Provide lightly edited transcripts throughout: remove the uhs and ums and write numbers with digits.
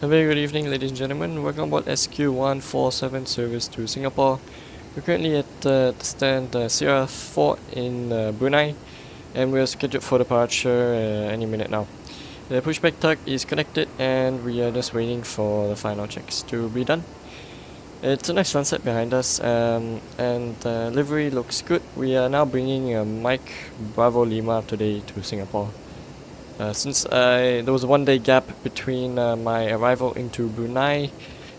A very good evening, ladies and gentlemen. Welcome aboard SQ147 service to Singapore. We're currently at the stand Sierra 4 in Brunei, and we're scheduled for departure any minute now. The pushback tug is connected, and we are just waiting for the final checks to be done. It's a nice sunset behind us, and the livery looks good. We are now bringing Mike Bravo Lima today to Singapore. Since there was a 1 day gap between my arrival into Brunei,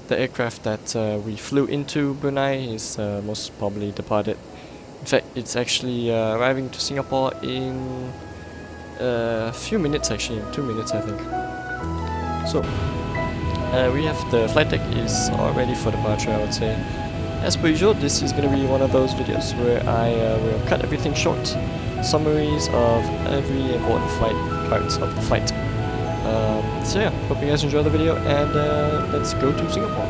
the aircraft that we flew into Brunei is most probably departed. In fact, it's actually arriving to Singapore in a few minutes, actually, in 2 minutes I think. So, we have the flight deck is all ready for departure, I would say. As per usual, this is going to be one of those videos where I will cut everything short, summaries of every important flight parts of the flight. So yeah, hope you guys enjoy the video, and let's go to Singapore.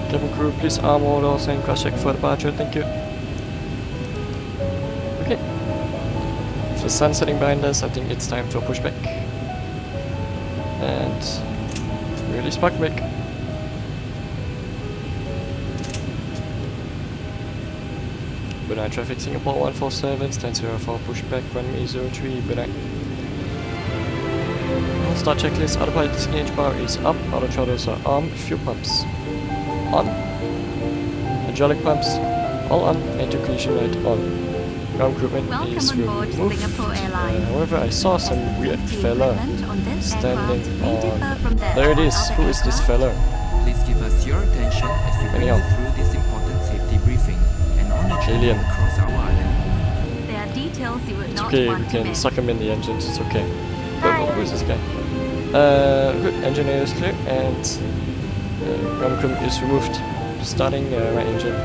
Cabin crew, please arm all doors and cross check for departure, thank you. Okay, with the sun setting behind us, I think it's time for pushback. And release park brake. Brunei traffic, Singapore 147, stand 04, pushback, runway 03, Brunei. Start checklist, autopilot disengage bar is up, auto throttles are on, fuel pumps on, hydraulic pumps all on, anti-collision light on. Ground equipment is removed. However, I saw some weird fella standing on... There it is, who is this fella? Please give us your attention as we bring you through this important safety briefing. Alien. Across our island. There are details you would not Okay, we want to can miss. suck him in the engines, it's okay. But who's this guy? Good, engine is clear, and ground equipment is removed. Starting right engine.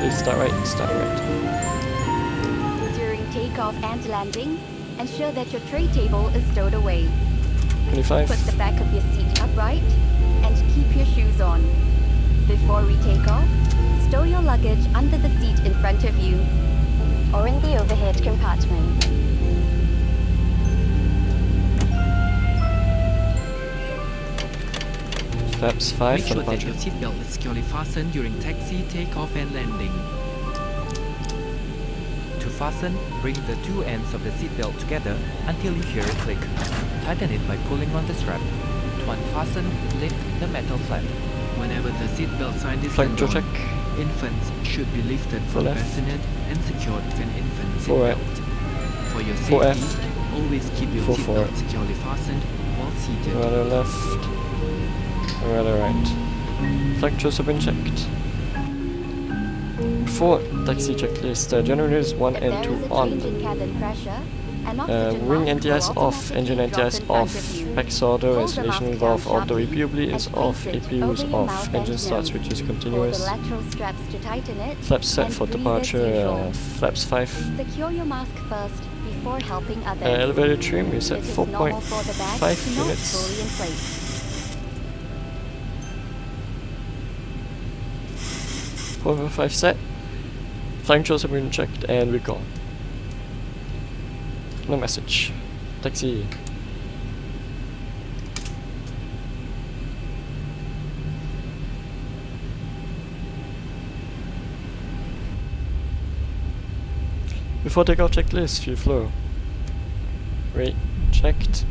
Please start right, starting right. During takeoff and landing, ensure that your tray table is stowed away. 25. Put the back of your seat upright and keep your shoes on. Before we take off, stow your luggage under the seat in front of you or in the overhead compartment. Flaps 5 Make for sure that departure. your seatbelt is securely fastened during taxi, takeoff and landing. To fasten, bring the two ends of the seatbelt together until you hear a click. Tighten it by pulling on the strap. To unfasten, lift the metal flap. Whenever the seatbelt sign is turned FlightFactor check. on, infants should be lifted from left. bassinet and secured with an infant Full right. seatbelt. For your Full safety, always keep your Full seatbelt forward. securely fastened while seated. Rather left, rather right. Flectures have been checked. Before taxi checklist, generators 1 If and there 2 is a on. change in cabin pressure, an oxygen Wing mask NTIs will off, automatically engine drop NTIs in off, front of you. PAX auto, Pull the installation mask valve down auto, sharply EPU bleed is and off, place it APU is over your off, mouth engine and start nose. switch is Pull the continuous. lateral straps to tighten it Flaps set and for breathe as departure, usual. flaps 5. Secure your mask first before helping others. Elevator trim is at It is normal for the bag 4.5 to not units. fully inflate. 4.5 set. Flying controls have been checked and we're gone. No message. Taxi. Before takeoff checklist, fuel flow. Rate checked.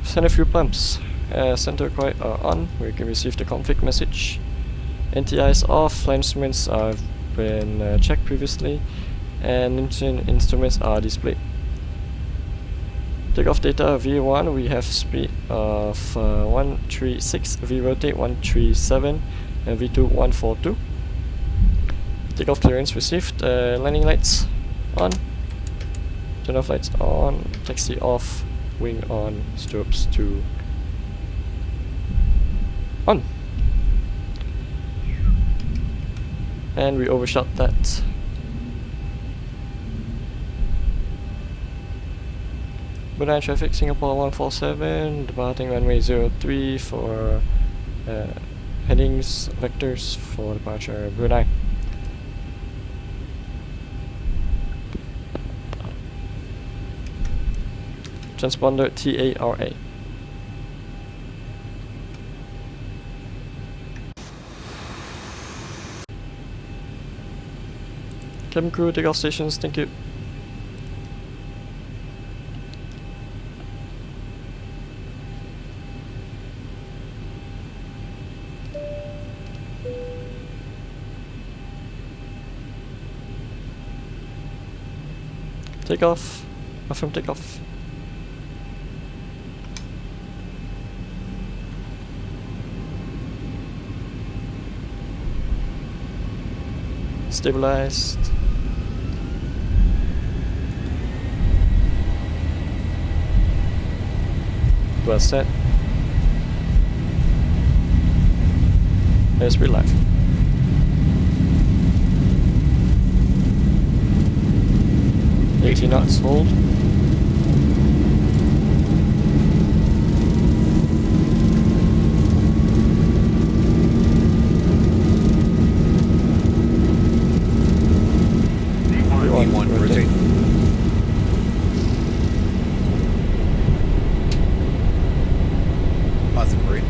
Center fuel pumps. Center coil are on. We can receive the config message. NTI is off. Flight instruments have been checked previously, and engine instruments are displayed. Takeoff data V1, we have speed of 136, V rotate 137, and V2 142. Takeoff clearance received. Landing lights on. Turn off lights on. Taxi off. Wing on. Strobes 2 on. And we overshot that. Brunei traffic, Singapore 147, departing runway 03 for headings, vectors for departure Brunei. Transponder TARA. Cabin crew, take off stations, thank you. Take off. Affirm take off. Stabilized. Well set. Airspeed live. $80 knots, hold. V1 rotate. Positive rate.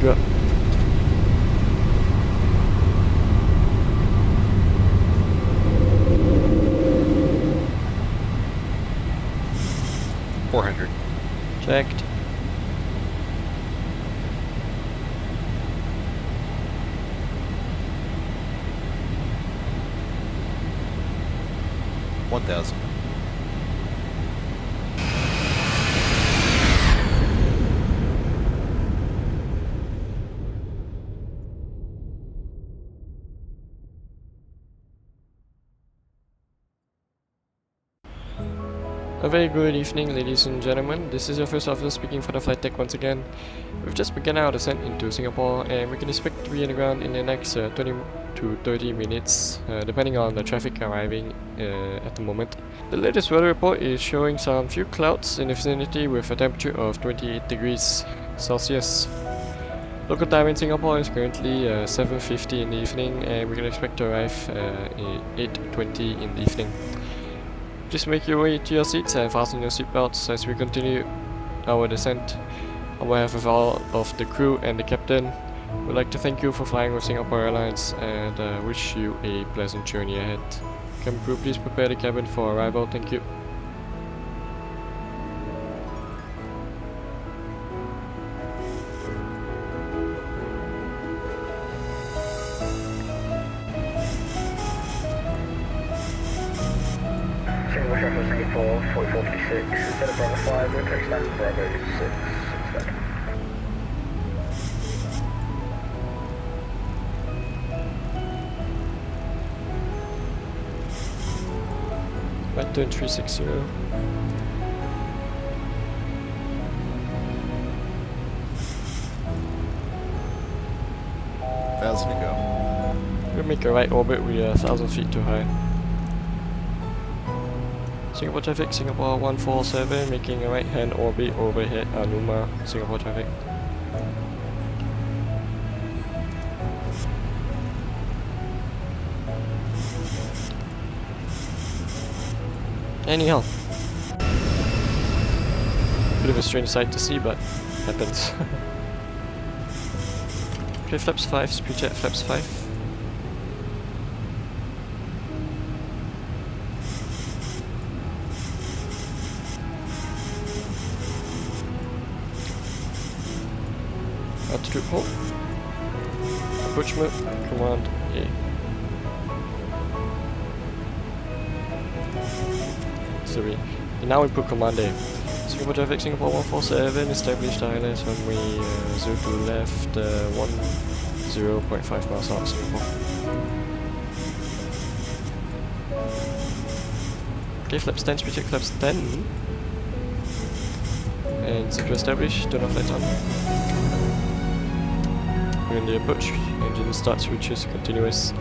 Good. Checked. $1,000. A very good evening, ladies and gentlemen. This is your first officer speaking for the flight deck once again. We've just begun our descent into Singapore, and we can expect to be on the ground in the next 20 to 30 minutes, depending on the traffic arriving at the moment. The latest weather report is showing some few clouds in the vicinity with a temperature of 28 degrees Celsius. Local time in Singapore is currently 7:50 in the evening, and we can expect to arrive at 8:20 in the evening. Please make your way to your seats and fasten your seatbelts as we continue our descent. On behalf of all of the crew and the captain, we'd like to thank you for flying with Singapore Airlines and wish you a pleasant journey ahead. Cabin crew, please prepare the cabin for arrival. Thank you. Singapore Traffic Singapore 4456, instead of Bravo 5, we're clear stand Bravo 6 instead. Right turn 360. 1,000 to go. We'll make a right orbit, we are 1,000 feet too high. Singapore traffic, Singapore 147, making a right hand orbit overhead Anuma, Singapore traffic. Anyhow. Bit of a strange sight to see, but happens. Okay, flaps 5, speed jet flaps 5. Altitude hold. Approach mode, command A. Sorry. And now we put command A. Singapore traffic, Singapore 147, established ILS runway 0 to left, 10.5 miles out of Singapore. Okay, flaps 10, speed check flaps 10. And set to establish, turn off lights on. We're in the approach, engine start switches continuous.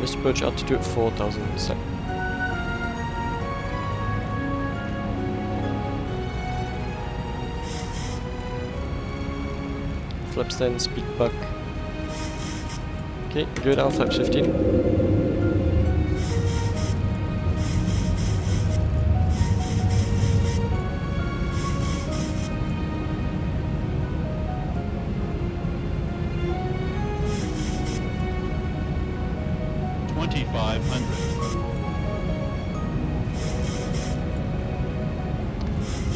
Just approach altitude 4,000 set. Flaps 10, speed buck. Okay, go down flaps 15. 2500.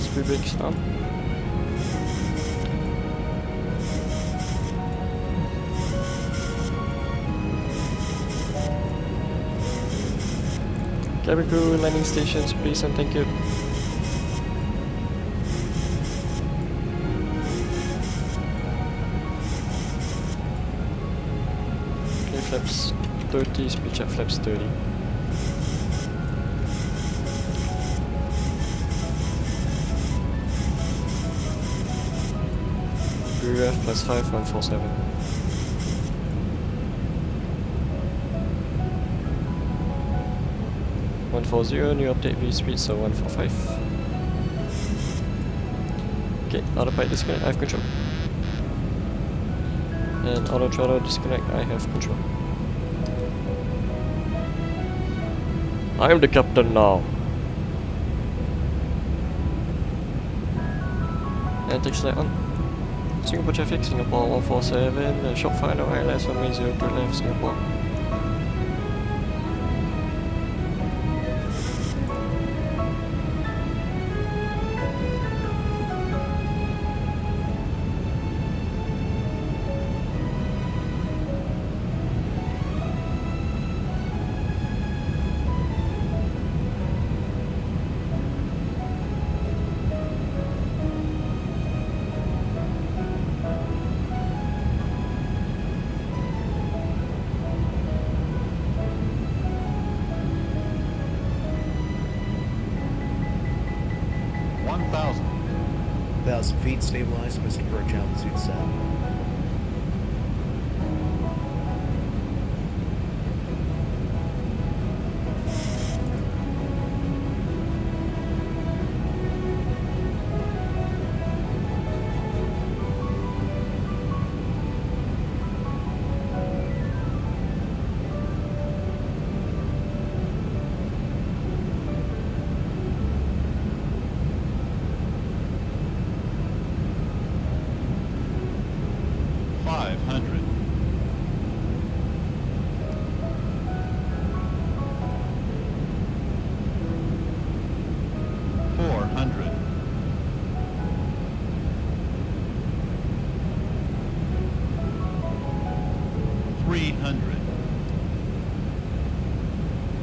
Speed brakes on. Cabin crew, landing stations, please and thank you. Okay, flaps 30, speed check flaps 30. Navigraph +5, 147. New update V speed, so 145. Okay, autopilot disconnect, I have control. And auto throttle disconnect, I have control. I am the captain now. And taxi light on. Singapore traffic, Singapore 147, short final ILS 180 left, Singapore. Feet stabilized, Mr. Perch altitude set.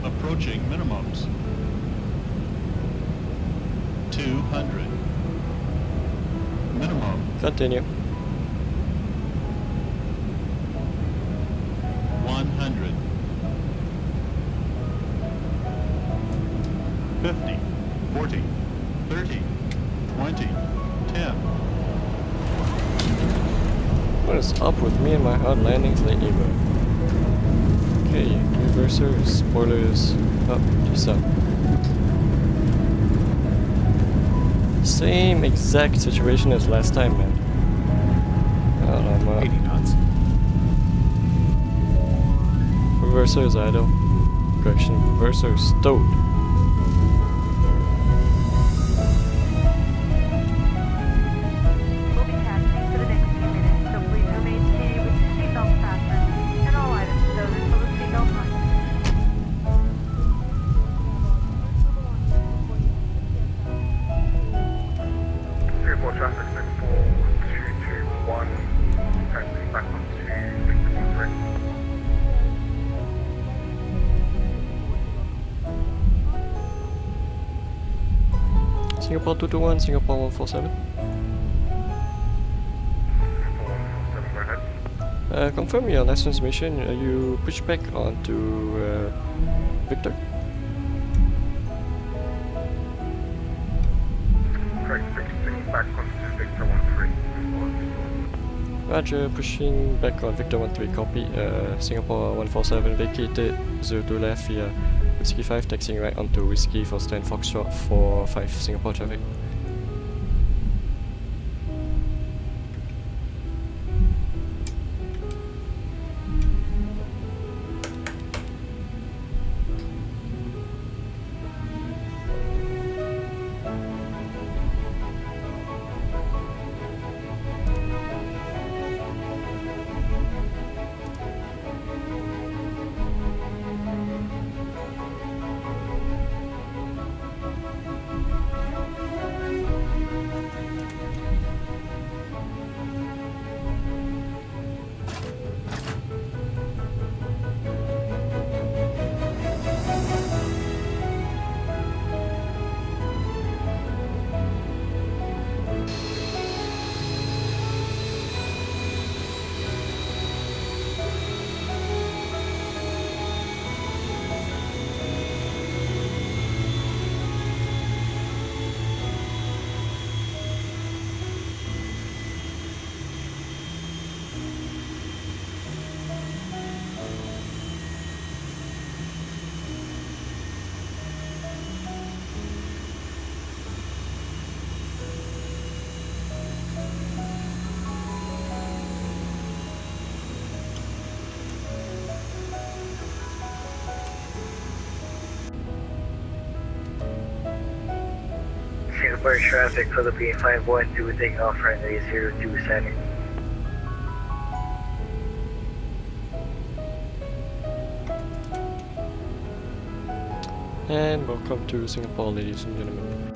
Approaching minimums. 200. Minimum. Continue. 100. 50. 40. 30. 20. 10. What is up with me and my hard landings lately, bro? Okay, reversers, spoilers, up, peace out. Same exact situation as last time, man. I'm 80 knots. Reverser is idle. Correction, reverser is stowed. We'll be taxiing for the next few minutes, so please remain seated with your seatbelts fastened and all items stowed until the seatbelt line. Singapore traffic, Singapore 221, taxi back onto Victor 13. Singapore 221, Singapore 147. Singapore 147, go ahead. Confirm your license mission. You push back onto Victor. Correct, 66 back onto Victor 13. Roger, pushing back on Victor 13, copy. Singapore 147 vacated 02 left via Whiskey 5, taxiing right onto Whiskey for Stan Foxtrot 45 Singapore traffic. for traffic, Philippine 512, taking off runway 027. And welcome to Singapore, ladies and gentlemen.